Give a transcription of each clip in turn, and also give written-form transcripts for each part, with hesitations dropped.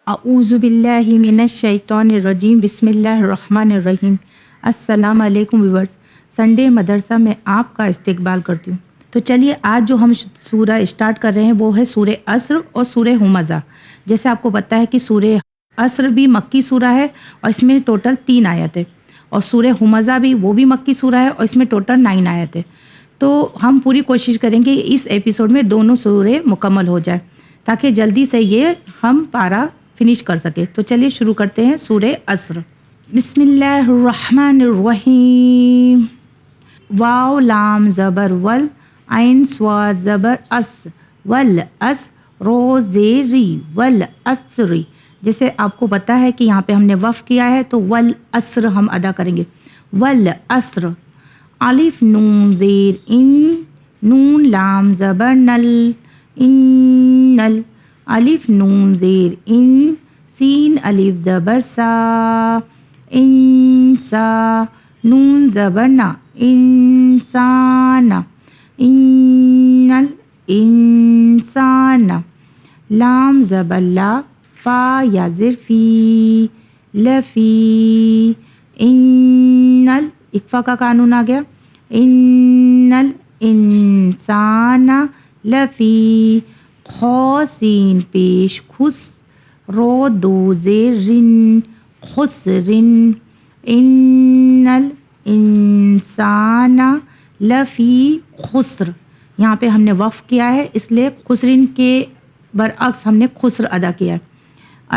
اعوذ باللہ من الشیطان الرجیم بسم اللہ الرحمن الرحیم۔ السلام علیکم ویورز، سنڈے مدرسہ میں آپ کا استقبال کرتی ہوں۔ تو چلیے آج جو ہم سورہ اسٹارٹ کر رہے ہیں وہ ہے سورہ عصر اور سورہ ہمزہ۔ جیسے آپ کو پتہ ہے کہ سورہ عصر بھی مکی سورہ ہے اور اس میں ٹوٹل 3 آیت ہے، اور سورہ ہمزہ بھی وہ بھی مکی سورہ ہے اور اس میں ٹوٹل 9 آیت ہے۔ تو ہم پوری کوشش کریں گے اس ایپیسوڈ میں دونوں سورے مکمل ہو جائے تاکہ جلدی سے یہ ہم پارا فنش کر سکے۔ تو چلیے شروع کرتے ہیں سورہ عصر۔ بسم اللہ الرحمن الرحیم۔ واو لام زبر ول، عین صاد زبر اس، والعصر رو زیر ری، والعصری۔ جیسے آپ کو پتہ ہے کہ یہاں پہ ہم نے وقف کیا ہے تو والعصر ہم ادا کریں گے، والعصر۔ الف نون زیر ان، نون لام زبر نل، انل۔ الف نون زیر ان، سین الف زبر سا، انسا۔ نون زبر نا، انسان، انل انسان۔ لام زبر لا، فا یا زر فی، لفی۔ انل، اکفا کا قانون آ گیا، انل انسان لفی خسرین پیش خس، رو دو زیر رن، خسرن۔ انل انسان لفی خسر۔ یہاں پہ ہم نے وقف کیا ہے اس لیے خسرن کے برعکس ہم نے خسر ادا کیا ہے۔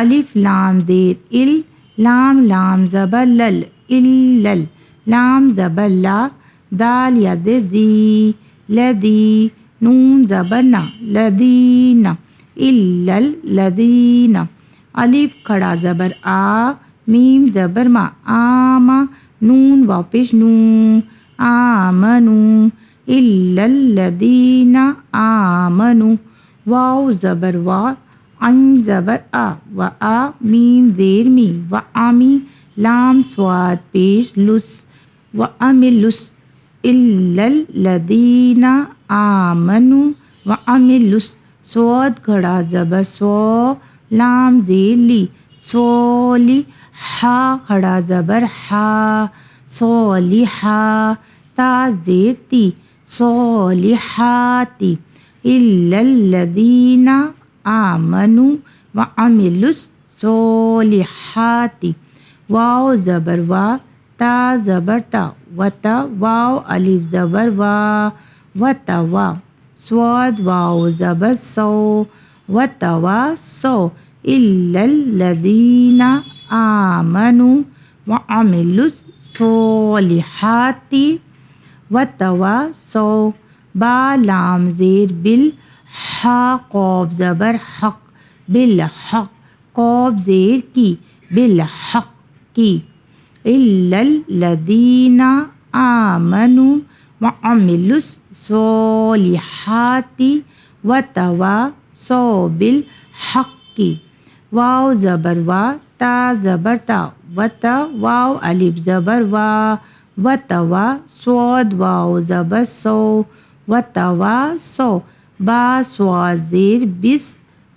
الف لام زیر ال، لام لام زبر لل، الل۔ لام زبر لا، دال یا دی، لدی۔ نون زبر نا، لدین، الل لدین۔ الف کھڑا زبر آ، میم زبر ما، آما۔ نون واپس نو، آمنو، الل لدین آمنو۔ واو زبر وا، عین زبر آ، وآ، میم زیر می، وآمی۔ لام صاد پیش لس، وعملس، الل لدین آمنو وعملس۔ صاد کھڑا زبر سو، لام زیر لی، سولی۔ ہا کھڑا زبر ہا، صالحا۔ تا زیر تی، صالحاتی۔ الل لدین آمنو وعملوا الصالحات۔ واو زبر وا، تا زبر تا، وتا۔ واو الف زبر وا، وتوا۔ صاد واو زبر سو، وتوا سو۔ الل لدین آمنوا وعملوا الصالحات وتواصوا۔ با لام زیر بل، ہا قاف زبر حق، بالحق۔ قاف زیر کی، بالحق کی۔ الل لدین آمنوا وعملوا الصالحات وتواصوا بالحق۔ واو زبر وا، تا زبر تا، وتا۔ واو الف زبر وا، وتوا۔ صاد واو زبر سو، وتواصو۔ با صاد زیر بس،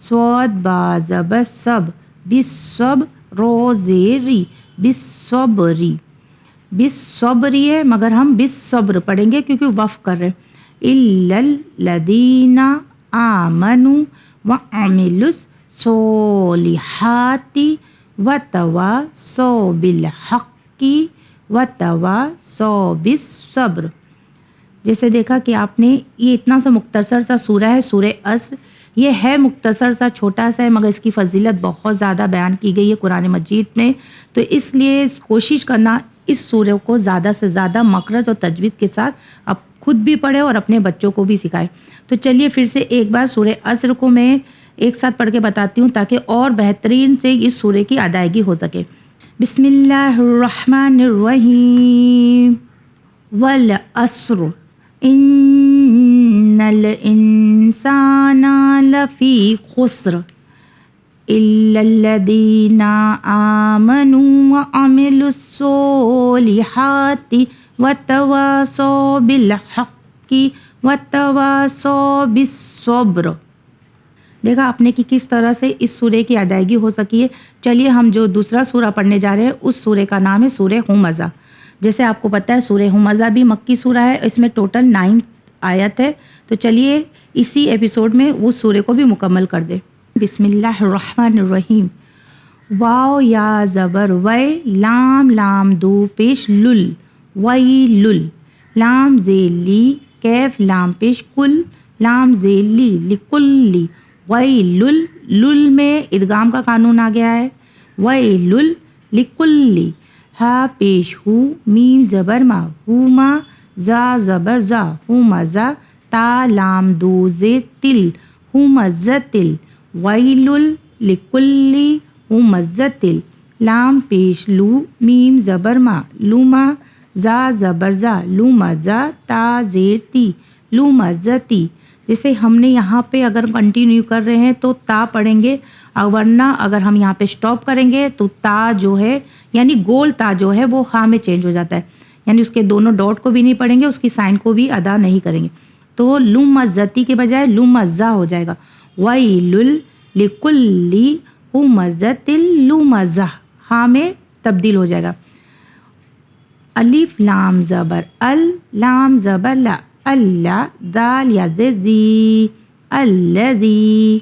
صاد با زبر سب، بالصبر۔ رو زیر ری، بالصبری۔ بالصبری ہے مگر ہم بالصبر پڑھیں گے کیونکہ وقف کر رہے ہیں۔ الل لدین آمنوا وعملوا الصالحات وتواصوا بالحق وتواصوا بالصبر۔ جیسے دیکھا کہ آپ نے یہ اتنا سا مختصر سا سورہ ہے سورہ عصر۔ یہ ہے مختصر سا، چھوٹا سا ہے، مگر اس کی فضیلت بہت زیادہ بیان کی گئی ہے قرآن مجید میں۔ تو اس لیے کوشش کرنا اس سورہ کو زیادہ سے زیادہ مخرج اور تجوید کے ساتھ آپ خود بھی پڑھیں اور اپنے بچوں کو بھی سکھائیں۔ تو چلیے پھر سے ایک بار سورہ عصر کو میں ایک ساتھ پڑھ کے بتاتی ہوں تاکہ اور بہترین سے اس سورہ کی ادائیگی ہو سکے۔ بسم اللہ الرحمن الرحیم۔ والعصر ان الانسان لفی خسر الا الذین آمنوا وعملوا الصالحات وتواصوا بالحق وتواصوا بالصبر۔ دیکھا آپ نے کہ کس طرح سے اس سورے کی ادائیگی ہو سکی ہے۔ چلیے ہم جو دوسرا سورہ پڑھنے جا رہے ہیں اس سورے کا نام ہے سورہ ہمزہ۔ جیسے آپ کو پتہ ہے سورہ ہمزہ بھی مکی سورہ ہے، اس میں ٹوٹل 9 آیت ہے، تو چلیے اسی ایپیسوڈ میں اس سورے کو بھی مکمل کر دیں۔ بسم اللہ الرحمن الرحیم۔ واو یا زبر وے، لام لام دو پیش لل، ویلل، لام زیل لی، کیف لام پیش کل، لام زیل لی لکلی، ویلل، لل میں ادغام کا قانون آ گیا ہے، ویلل لکلی، ہا پیش ہو، میم زبر ما، ہوما، زا زبر زا، ہومزا، تا لام دو زے تل، ہومزتل، ویلل لکلی ہومزتل، لام پیش لو، میم زبر ما، لوما، زا زبر زا، لومزا، تا زیر تی، لومزتی۔ جیسے ہم نے یہاں پہ اگر کنٹینیو کر رہے ہیں تو تا پڑھیں گے، اور ورنہ اگر ہم یہاں پہ سٹاپ کریں گے تو تا جو ہے یعنی گول تا جو ہے وہ ہاں میں چینج ہو جاتا ہے، یعنی اس کے دونوں ڈاٹ کو بھی نہیں پڑھیں گے، اس کی سائن کو بھی ادا نہیں کریں گے، تو لومزتی کے بجائے لومزا ہو جائے گا، ویلل لکلی ہومزتل لومزہ، ہاں میں تبدیل ہو جائے گا۔ الف لام زبر ال، لام زبر لا، اللہ، دال یا زی، الذی،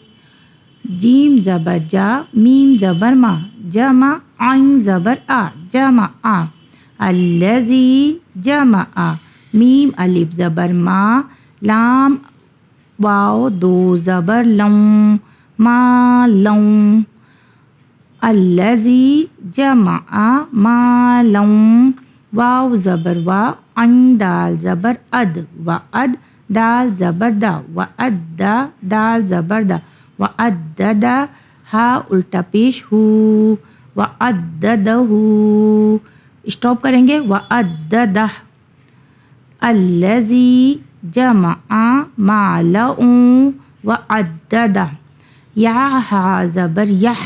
جیم زبر جا، میم زبر ما، جمع، عین زبر آ، جمع آ، الذی جمع آ، میم الف زبر ما، لام واو دو زبر لوں، ما لوں، الذی جمع ما لوں، واو زبر وا، عین دال زبر اد، وعد، دال زبر دا، وعد، دال زبر دا، وعدد، ہا الٹا پیش ہو، وعددہ، اسٹاپ کریں گے، وعددہ، الذی جمع مالا وعددہ، یا ہا زبر یح،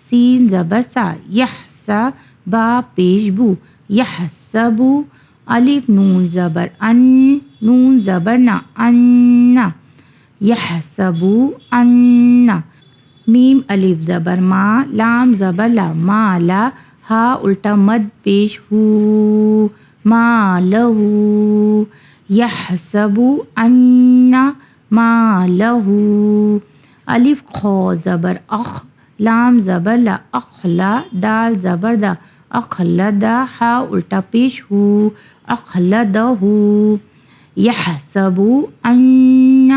سین زبر سا، یحسا، با پیش بو، یحسبو، الف نون زبر ان، نون زبر نا، ان، یحسبو ان، میم الف زبر ما، لام زبر لا، مالا، ہا الٹا مد پیش ہو، مالہو، یحسبو ان مالہو، الف خو زبر اخ، لام زبر لا، اخلا، دال زبر دا، اخلدا، ہا الٹا پیش ہو، اخلدہ، یحسبو ان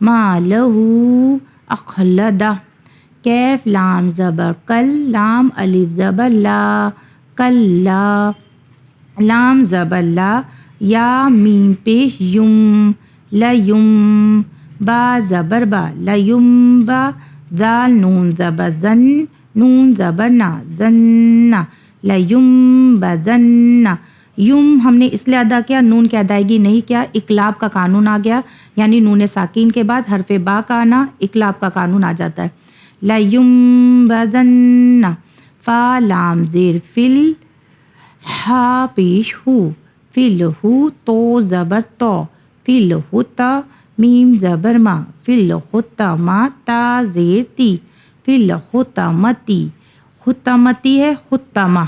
مالہو اخلدہ، کیف لام زبر کل، لام الف زبر لا، کلا، لام زبر لا، یا میم پیش یم، لیم، با زبر با، لیمبا، دال نون زبر زن، نون زبر نا، زن، لیمبزن، یم ہم نے اس لیے ادا کیا، نون کی ادائیگی نہیں کیا، اقلاب کا قانون آ گیا، یعنی نون ساکین کے بعد حرف با کا آنا اقلاب کا قانون آ جاتا ہے، لیمبزن، فا لام زیر فل، ہا پیش ہو، فل ہو، تو زبر تو، فل ہوتا، میم زبر ما، فل ہوتا ما، تا زیر تی، فل ہوتا متی، خطمتی ہے خطمہ،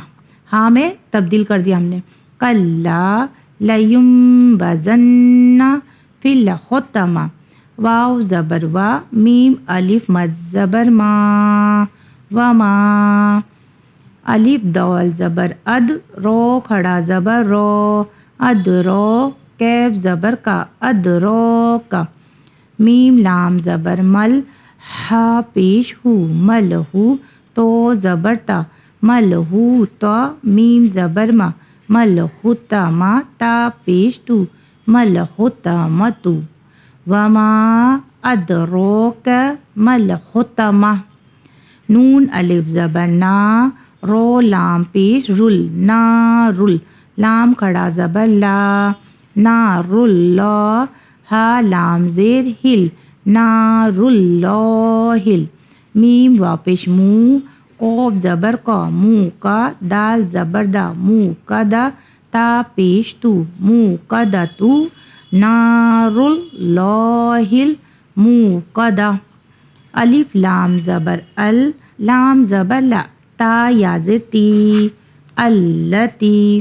ہاں میں تبدیل کر دیا ہم نے، کلا لیمبزن فی الحطمہ، واو زبر وا، میم الف مد زبر ما، وما، الف دال زبر اد، رو کھڑا زبر رو، ادرو، کیف زبر کا، ادرو کا، میم لام زبر مل، ہا پیش ہو، مل ہو، تو زبر تا، ملہو تا، میم زبر ما، ملہوتا ما، تا پیش تو، ملہوتا متو، وما ادروک ملہوتما، نون الف زبر نا، رو لام پیش رل، نارل، لام کھڑا زبر لا، ناراللہ، ہا لام زیر ہل، ناراللہل، میم واپش مو، قوف زبر کا، منہ کا، دال زبر دا، منہ کا دا، تا پیش تو، منہ کا دا تو، ناراللہل منہ کا دا، الف لام زبر ال، لام زبر لا، تا یا زیر تی، التی،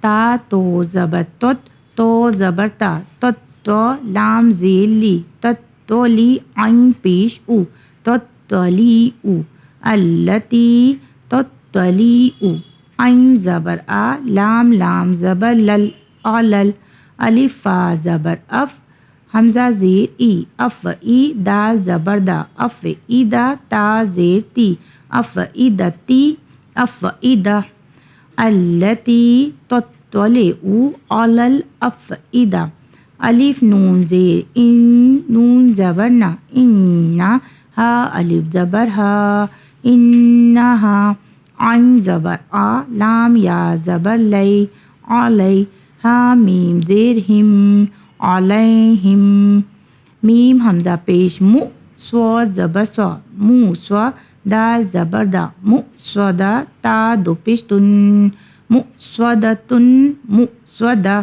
تا تو زبر تت، تو زبر تا، تت تو، لام زیر لی، تت تو لی، عین پیش او، تت تو لی او، التی، تت تو لی او، عین زبر آ، لام لام زبر لل، علل، الف فا زبر اف، حمزہ زیر ای، اف ای، دال زبر دا، اف ای دا، تا زیر تی، اف ای دا تی، اف ای دا، التی، تطلع علل افئدہ، الف نون زیر ان، نون زبر نا، انہ، ہا الف زبر ہا، انہا، عین زبر آ، لام یا زبر لی، علی، ہا میم زیر ہم، علیہم، میم حمزہ پیش مو، صاد زبر سو، مو سو، دال زبر دا، مسودہ، تا دو پیش تن، مسودتن، مسودہ،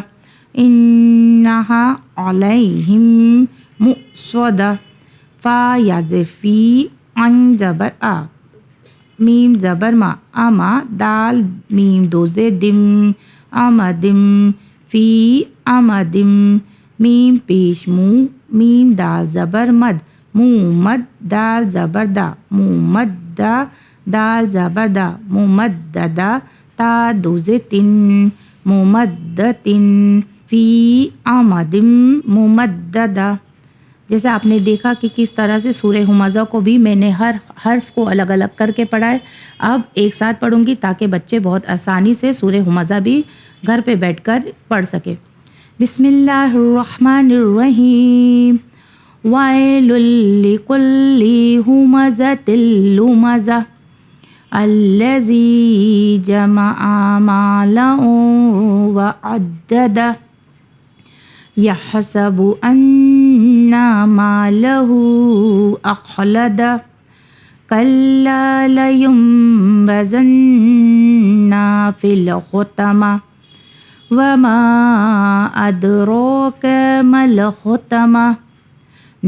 انہا علیہم مسودہ، فا یا زیر فی، عین زبر آ، میم زبر ما، اما، دال میم دو زیر دم، امدم، فی امدم، میم پیش مو، میم دال زبر مد، مومد، دال زبر دا، مومدہ، دال زبر دا، ممددہ، تا دو زیر تن، ممدتن، فی امدم ممددہ۔ جیسے آپ نے دیکھا کہ کس طرح سے سورہ ہمزہ کو بھی میں نے ہر حرف کو الگ الگ کر کے پڑھا ہے۔ اب ایک ساتھ پڑھوں گی تاکہ بچے بہت آسانی سے سورہ ہمزہ بھی گھر پہ بیٹھ کر پڑھ سکے۔ بسم اللہ الرحمن الرحیم، وَيْلٌ لِكُلِّ ہُمَزَةٍ لُمَزَةٍ الَّذِي جَمَعَ مَالًا وَعَدَّدَهُ يَحْسَبُ أَنَّ مَالَهُ أَخْلَدَهُ كَلَّا لَيُنبَذَنَّ فِي الْحُطَمَةِ وَمَا أَدْرَاكَ مَا الْحُطَمَةُ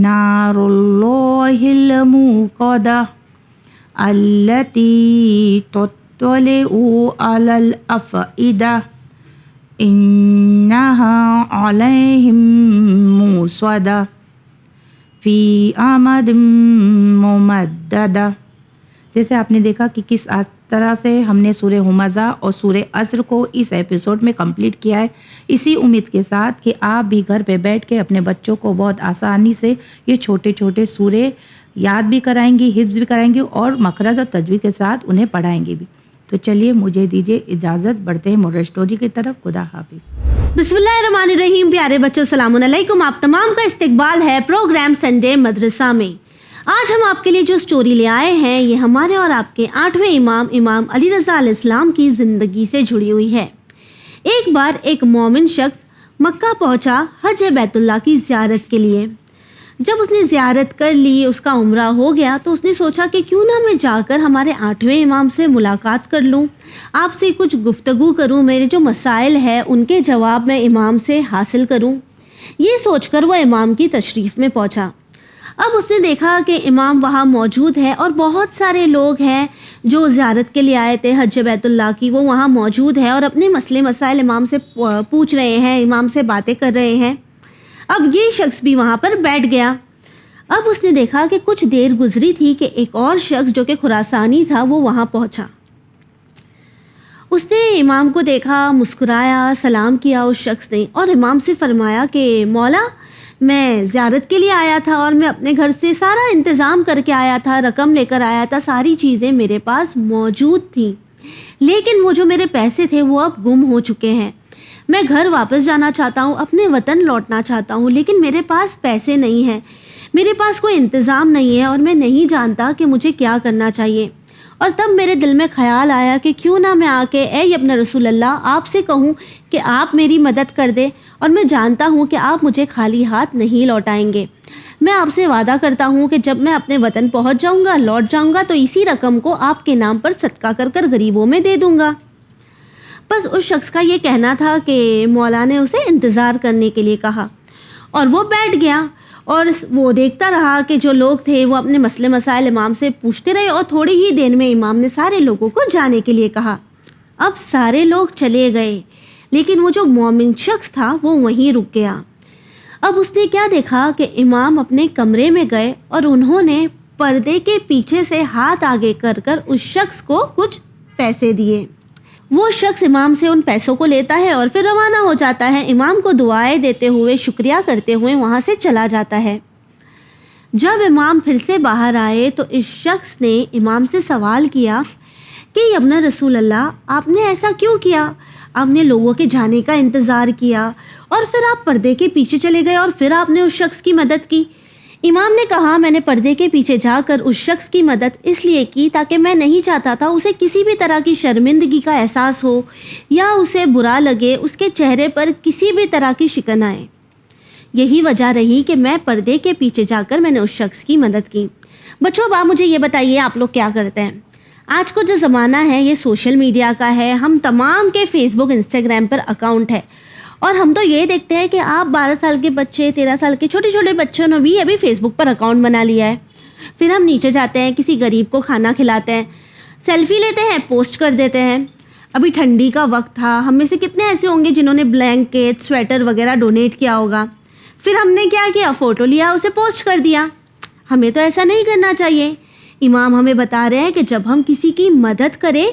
نَارُ اللَّهِ الْمُوقَدَةُ الَّتِي تَطَّلِعُ عَلَى الْأَفْئِدَةِ إِنَّهَا عَلَيْهِم مُّؤْصَدَةٌ فِي أَمَدٍ مُّمَدَّدَةٍ۔ جیسے آپ نے دیکھا کہ کس طرح سے ہم نے سورہ ہمزہ اور سورہ عصر کو اس ایپیسوڈ میں کمپلیٹ کیا ہے، اسی امید کے ساتھ کہ آپ بھی گھر پہ بیٹھ کے اپنے بچوں کو بہت آسانی سے یہ چھوٹے چھوٹے سورے یاد بھی کرائیں گی، حفظ بھی کرائیں گی اور مخرج اور تجوید کے ساتھ انہیں پڑھائیں گے بھی۔ تو چلیے مجھے دیجیے اجازت، بڑھتے ہیں مورل اسٹوری کی طرف۔ خدا حافظ۔ بسم اللہ الرحمن الرحیم۔ پیارے بچوں السلام علیکم، آپ تمام کا استقبال ہے پروگرام سنڈے مدرسہ میں۔ آج ہم آپ کے لیے جو سٹوری لے آئے ہیں یہ ہمارے اور آپ کے 8ویں امام علی رضا علیہ السلام کی زندگی سے جڑی ہوئی ہے۔ ایک بار ایک مومن شخص مکہ پہنچا حج بیت اللہ کی زیارت کے لیے۔ جب اس نے زیارت کر لی، اس کا عمرہ ہو گیا، تو اس نے سوچا کہ کیوں نہ میں جا کر ہمارے 8ویں امام سے ملاقات کر لوں، آپ سے کچھ گفتگو کروں، میرے جو مسائل ہیں ان کے جواب میں امام سے حاصل کروں۔ یہ سوچ کر وہ امام کی تشریف میں پہنچا۔ اب اس نے دیکھا کہ امام وہاں موجود ہے اور بہت سارے لوگ ہیں جو زیارت کے لیے آئے تھے حج بیت اللہ کی، وہ وہاں موجود ہے اور اپنے مسئلے مسائل امام سے پوچھ رہے ہیں، امام سے باتیں کر رہے ہیں۔ اب یہ شخص بھی وہاں پر بیٹھ گیا۔ اب اس نے دیکھا کہ کچھ دیر گزری تھی کہ ایک اور شخص جو کہ خراسانی تھا وہ وہاں پہنچا۔ اس نے امام کو دیکھا، مسکرایا، سلام کیا اس شخص نے اور امام سے فرمایا کہ مولا، میں زیارت کے لیے آیا تھا اور میں اپنے گھر سے سارا انتظام کر کے آیا تھا، رقم لے کر آیا تھا، ساری چیزیں میرے پاس موجود تھیں، لیکن وہ جو میرے پیسے تھے وہ اب گم ہو چکے ہیں۔ میں گھر واپس جانا چاہتا ہوں، اپنے وطن لوٹنا چاہتا ہوں، لیکن میرے پاس پیسے نہیں ہیں، میرے پاس کوئی انتظام نہیں ہے اور میں نہیں جانتا کہ مجھے کیا کرنا چاہیے۔ اور تب میرے دل میں خیال آیا کہ کیوں نہ میں آ کے اے ابن رسول اللہ آپ سے کہوں کہ آپ میری مدد کر دیں، اور میں جانتا ہوں کہ آپ مجھے خالی ہاتھ نہیں لوٹائیں گے۔ میں آپ سے وعدہ کرتا ہوں کہ جب میں اپنے وطن پہنچ جاؤں گا، لوٹ جاؤں گا، تو اسی رقم کو آپ کے نام پر صدقہ کر کر غریبوں میں دے دوں گا۔ بس اس شخص کا یہ کہنا تھا کہ مولا نے اسے انتظار کرنے کے لیے کہا اور وہ بیٹھ گیا اور وہ دیکھتا رہا کہ جو لوگ تھے وہ اپنے مسئلے مسائل امام سے پوچھتے رہے اور تھوڑی ہی دیر میں امام نے سارے لوگوں کو جانے کے لیے کہا۔ اب سارے لوگ چلے گئے لیکن وہ جو مومن شخص تھا وہ وہیں رک گیا۔ اب اس نے کیا دیکھا کہ امام اپنے کمرے میں گئے اور انہوں نے پردے کے پیچھے سے ہاتھ آگے کر کر اس شخص کو کچھ پیسے دیے۔ وہ شخص امام سے ان پیسوں کو لیتا ہے اور پھر روانہ ہو جاتا ہے، امام کو دعائیں دیتے ہوئے شکریہ کرتے ہوئے وہاں سے چلا جاتا ہے۔ جب امام پھر سے باہر آئے تو اس شخص نے امام سے سوال کیا کہ ابن رسول اللہ، آپ نے ایسا کیوں کیا؟ آپ نے لوگوں کے جانے کا انتظار کیا اور پھر آپ پردے کے پیچھے چلے گئے اور پھر آپ نے اس شخص کی مدد کی۔ امام نے کہا، میں نے پردے کے پیچھے جا کر اس شخص کی مدد اس لیے کی تاکہ میں نہیں چاہتا تھا اسے کسی بھی طرح کی شرمندگی کا احساس ہو یا اسے برا لگے، اس کے چہرے پر کسی بھی طرح کی شکن آئے۔ یہی وجہ رہی کہ میں پردے کے پیچھے جا کر میں نے اس شخص کی مدد کی۔ بچوں، اب آپ مجھے یہ بتائیے، آپ لوگ کیا کرتے ہیں؟ آج کو جو زمانہ ہے یہ سوشل میڈیا کا ہے، ہم تمام کے فیس بک انسٹاگرام پر اکاؤنٹ ہے اور ہم تو یہ دیکھتے ہیں کہ آپ 12 سال کے بچے، 13 سال کے چھوٹے چھوٹے بچوں نے بھی ابھی فیس بک پر اکاؤنٹ بنا لیا ہے۔ پھر ہم نیچے جاتے ہیں، کسی غریب کو کھانا کھلاتے ہیں، سیلفی لیتے ہیں، پوسٹ کر دیتے ہیں۔ ابھی ٹھنڈی کا وقت تھا، ہم میں سے کتنے ایسے ہوں گے جنہوں نے بلینکٹ، سویٹر وغیرہ ڈونیٹ کیا ہوگا۔ پھر ہم نے کیا کیا؟ فوٹو لیا، اسے پوسٹ کر دیا۔ ہمیں تو ایسا نہیں کرنا چاہیے۔ امام ہمیں بتا رہے ہیں کہ جب ہم کسی کی مدد کریں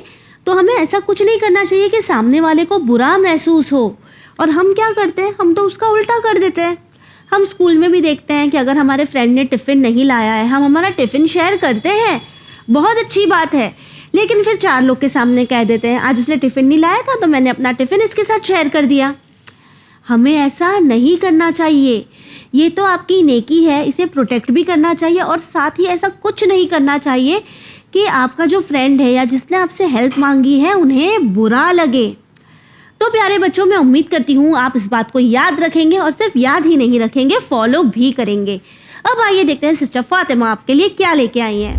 تو ہمیں ایسا کچھ نہیں کرنا چاہیے کہ سامنے والے کو برا محسوس ہو، اور ہم کیا کرتے ہیں؟ ہم تو اس کا الٹا کر دیتے ہیں۔ ہم اسکول میں بھی دیکھتے ہیں کہ اگر ہمارے فرینڈ نے ٹفن نہیں لایا ہے، ہم ہمارا ٹفن شیئر کرتے ہیں، بہت اچھی بات ہے، لیکن پھر 4 لوگ کے سامنے کہہ دیتے ہیں آج اس نے ٹفن نہیں لایا تھا تو میں نے اپنا ٹفن اس کے ساتھ شیئر کر دیا۔ ہمیں ایسا نہیں کرنا چاہیے۔ یہ تو آپ کی نیکی ہے، اسے پروٹیکٹ بھی کرنا چاہیے، اور ساتھ ہی ایسا کچھ نہیں کرنا چاہیے کہ آپ کا جو فرینڈ ہے یا جس نے آپ سے ہیلپ مانگی ہے انہیں برا لگے۔ تو پیارے بچوں، میں امید کرتی ہوں آپ اس بات کو یاد رکھیں گے، اور صرف یاد ہی نہیں رکھیں گے، فالو بھی کریں گے۔ اب آئیے دیکھتے ہیں سسٹر فاطمہ آپ کے لیے کیا لے کے آئی ہیں۔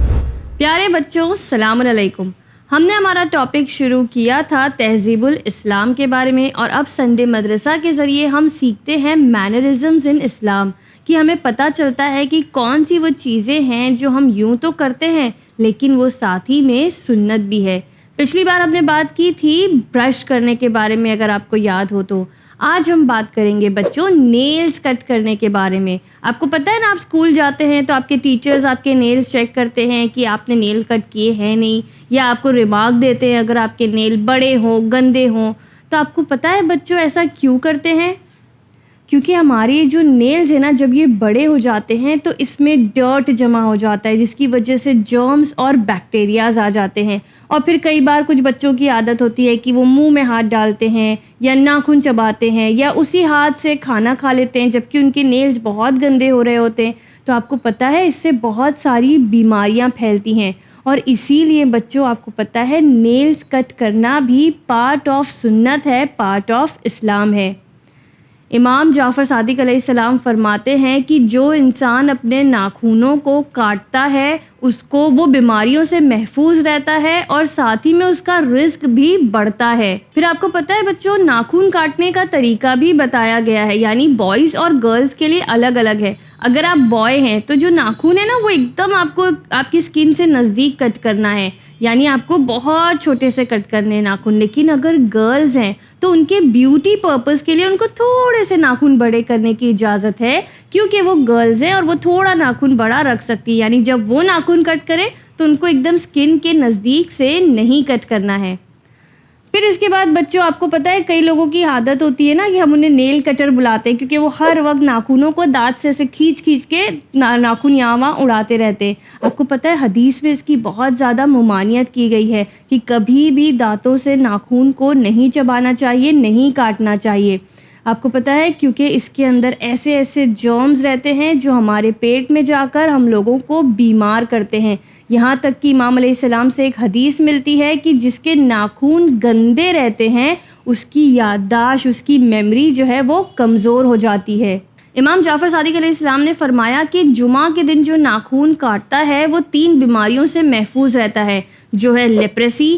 پیارے بچوں، السلام علیکم۔ ہم نے ہمارا ٹاپک شروع کیا تھا تہذیب الاسلام کے بارے میں، اور اب سنڈے مدرسہ کے ذریعے ہم سیکھتے ہیں مینرزمز ان اسلام، کہ ہمیں پتہ چلتا ہے کہ کون سی وہ چیزیں ہیں جو ہم یوں تو کرتے ہیں لیکن وہ ساتھ ہی میں سنت بھی ہے۔ پچھلی بار ہم نے بات کی تھی برش کرنے کے بارے میں، اگر آپ کو یاد ہو تو۔ آج ہم بات کریں گے بچوں نیلز کٹ کرنے کے بارے میں۔ آپ کو پتہ ہے نا، آپ اسکول جاتے ہیں تو آپ کے ٹیچرز آپ کے نیلز چیک کرتے ہیں کہ آپ نے نیل کٹ کیے ہیں نہیں، یا آپ کو ریمارک دیتے ہیں اگر آپ کے نیل بڑے ہوں، گندے ہوں۔ تو آپ کو پتہ ہے بچوں ایسا کیوں کرتے ہیں؟ کیونکہ ہماری جو نیلز ہیں نا، جب یہ بڑے ہو جاتے ہیں تو اس میں ڈرٹ جمع ہو جاتا ہے، جس کی وجہ سے جرمز اور بیکٹیریاز آ جاتے ہیں، اور پھر کئی بار کچھ بچوں کی عادت ہوتی ہے کہ وہ منہ میں ہاتھ ڈالتے ہیں یا ناخن چباتے ہیں یا اسی ہاتھ سے کھانا کھا لیتے ہیں جبکہ ان کے نیلز بہت گندے ہو رہے ہوتے ہیں۔ تو آپ کو پتہ ہے اس سے بہت ساری بیماریاں پھیلتی ہیں، اور اسی لیے بچوں آپ کو پتہ ہے نیلز کٹ کرنا بھی پارٹ آف سنت ہے، پارٹ آف اسلام ہے۔ امام جعفر صادق علیہ السلام فرماتے ہیں کہ جو انسان اپنے ناخنوں کو کاٹتا ہے اس کو وہ بیماریوں سے محفوظ رہتا ہے، اور ساتھ ہی میں اس کا رزق بھی بڑھتا ہے۔ پھر آپ کو پتہ ہے بچوں ناخن کاٹنے کا طریقہ بھی بتایا گیا ہے، یعنی بوائز اور گرلز کے لیے الگ الگ ہے۔ اگر آپ بوائے ہیں تو جو ناخن ہے نا وہ ایک دم آپ کو آپ کی سکن سے نزدیک کٹ کرنا ہے، یعنی آپ کو بہت چھوٹے سے کٹ کرنے ہیں ناخن۔ لیکن اگر گرلز ہیں تو ان کے بیوٹی پرپز کے لیے ان کو تھوڑے سے ناخن بڑے کرنے کی اجازت ہے، کیونکہ وہ گرلز ہیں اور وہ تھوڑا ناخن بڑا رکھ سکتی، یعنی جب وہ ناخن کٹ کریں تو ان کو ایک دم سکن کے نزدیک سے نہیں کٹ کرنا ہے۔ پھر اس کے بعد بچوں آپ کو پتہ ہے کئی لوگوں کی عادت ہوتی ہے نا کہ ہم انہیں نیل کٹر بلاتے ہیں، کیونکہ وہ ہر وقت ناخنوں کو دانت سے ایسے کھینچ کے ناخن یہاں وہاں اڑاتے رہتے ہیں۔ آپ کو پتہ ہے حدیث میں اس کی بہت زیادہ ممانعت کی گئی ہے کہ کبھی بھی دانتوں سے ناخن کو نہیں چبانا چاہیے، نہیں کاٹنا چاہیے۔ آپ کو پتہ ہے کیونکہ اس کے اندر ایسے ایسے جرمز رہتے ہیں جو ہمارے پیٹ میں جا کر ہم لوگوں کو بیمار کرتے ہیں۔ یہاں تک کہ امام علیہ السلام سے ایک حدیث ملتی ہے کہ جس کے ناخن گندے رہتے ہیں اس کی یادداشت، اس کی میموری جو ہے وہ کمزور ہو جاتی ہے۔ امام جعفر صادق علیہ السلام نے فرمایا کہ جمعہ کے دن جو ناخن کاٹتا ہے وہ 3 بیماریوں سے محفوظ رہتا ہے، جو ہے لیپریسی،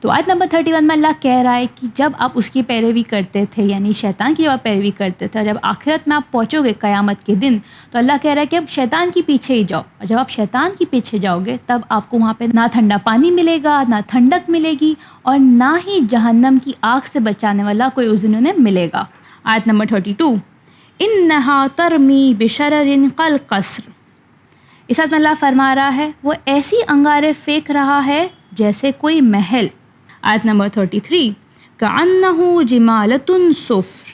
تو آیت نمبر 31 میں اللہ کہہ رہا ہے کہ جب آپ اس کی پیروی کرتے تھے، یعنی شیطان کی جب آپ پیروی کرتے تھے، جب آخرت میں آپ پہنچو گے قیامت کے دن، تو اللہ کہہ رہا ہے کہ اب شیطان کے پیچھے ہی جاؤ، اور جب آپ شیطان کے پیچھے جاؤ گے تب آپ کو وہاں پہ نہ ٹھنڈا پانی ملے گا، نہ ٹھنڈک ملے گی، اور نہ ہی جہنم کی آگ سے بچانے والا کوئی عذر انہیں ملے گا۔ آیت نمبر 32 انہا ترمی بشرر کالقصر، اس آیت میں اللہ فرما رہا ہے وہ ایسی انگارے پھینک رہا ہے جیسے کوئی محل۔ آیت نمبر 33 کأنہ جمالۃ صفر،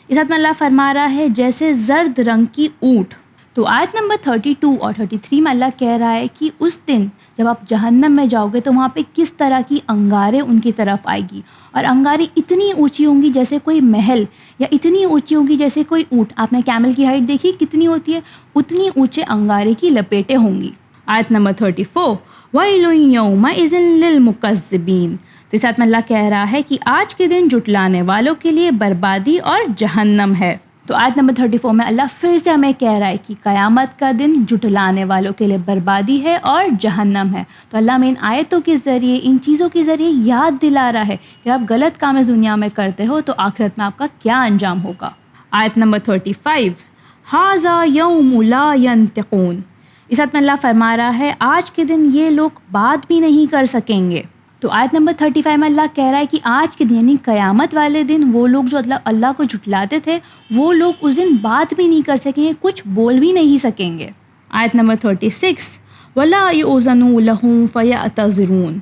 اس آیت میں اللہ فرما رہا ہے جیسے زرد رنگ کی اونٹ۔ تو آیت نمبر 32 اور 33 میں اللہ کہہ رہا ہے کہ اس دن جب آپ جہنم میں جاؤ گے تو وہاں پہ کس طرح کی انگاریں ان کی طرف آئے گی، اور انگاریں اتنی اونچی ہوں گی جیسے کوئی محل، یا اتنی اونچی ہوں گی جیسے کوئی اونٹ۔ آپ نے کیمل کی ہائٹ دیکھی کتنی ہوتی ہے، اتنی اونچے انگارے کی لپیٹیں ہوں گی۔ آیت نمبر 34 وَيْلٌ يَوْمَئِذٍ لِّلْمُكَذِّبِينَ، تو اس آیت میں اللہ کہہ رہا ہے کہ آج کے دن جھٹلانے والوں کے لیے بربادی اور جہنم ہے۔ تو آیت نمبر 34 میں اللہ پھر سے ہمیں کہہ رہا ہے کہ قیامت کا دن جھٹلانے والوں کے لیے بربادی ہے اور جہنم ہے۔ تو اللہ میں ان آیتوں کے ذریعے، ان چیزوں کے ذریعے یاد دلا رہا ہے کہ آپ غلط کام اس دنیا میں کرتے ہو تو آخرت میں آپ کا کیا انجام ہوگا۔ آیت نمبر 35 ھذا یوم لا ینطقون، اس آیت میں اللہ فرما رہا ہے آج کے دن یہ لوگ بات بھی نہیں کر سکیں گے۔ تو آیت نمبر 35 میں اللہ کہہ رہا ہے کہ آج کے دن یعنی قیامت والے دن وہ لوگ جو اللہ کو جھٹلاتے تھے وہ لوگ اس دن بات بھی نہیں کر سکیں گے، کچھ بول بھی نہیں سکیں گے۔ آیت نمبر 36 وَلَا يُؤْذَنُ لَهُمْ فَيَعْتَذِرُونَ،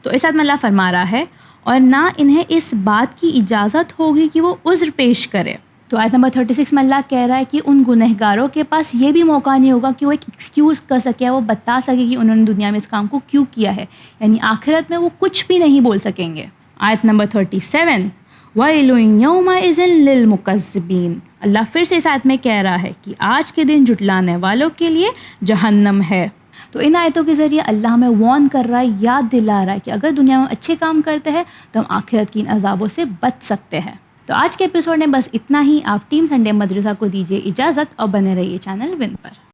تو اس آیت میں اللہ فرما رہا ہے اور نہ انہیں اس بات کی اجازت ہوگی کہ وہ عذر پیش کرے۔ تو آیت نمبر 36 میں اللہ کہہ رہا ہے کہ ان گنہگاروں کے پاس یہ بھی موقع نہیں ہوگا کہ وہ ایک ایکسکیوز کر سکے، وہ بتا سکے کہ انہوں نے دنیا میں اس کام کو کیوں کیا ہے، یعنی آخرت میں وہ کچھ بھی نہیں بول سکیں گے۔ آیت نمبر 37 وَيْلٌ يَوْمَئِذٍ لِّلْمُكَذِّبِينَ، اللہ پھر سے اس آیت میں کہہ رہا ہے کہ آج کے دن جھٹلانے والوں کے لیے جہنم ہے۔ تو ان آیتوں کے ذریعے اللہ ہمیں وارن کر رہا ہے، یاد دلا رہا ہے کہ اگر دنیا میں اچھے کام کرتے ہیں تو ہم آخرت کی ان عذابوں سے بچ سکتے ہیں۔ تو آج کے ایپیسوڈ میں بس اتنا ہی۔ آپ ٹیم سنڈے مدرسہ کو دیجیے اجازت اور بنے رہیے چینل ون پر۔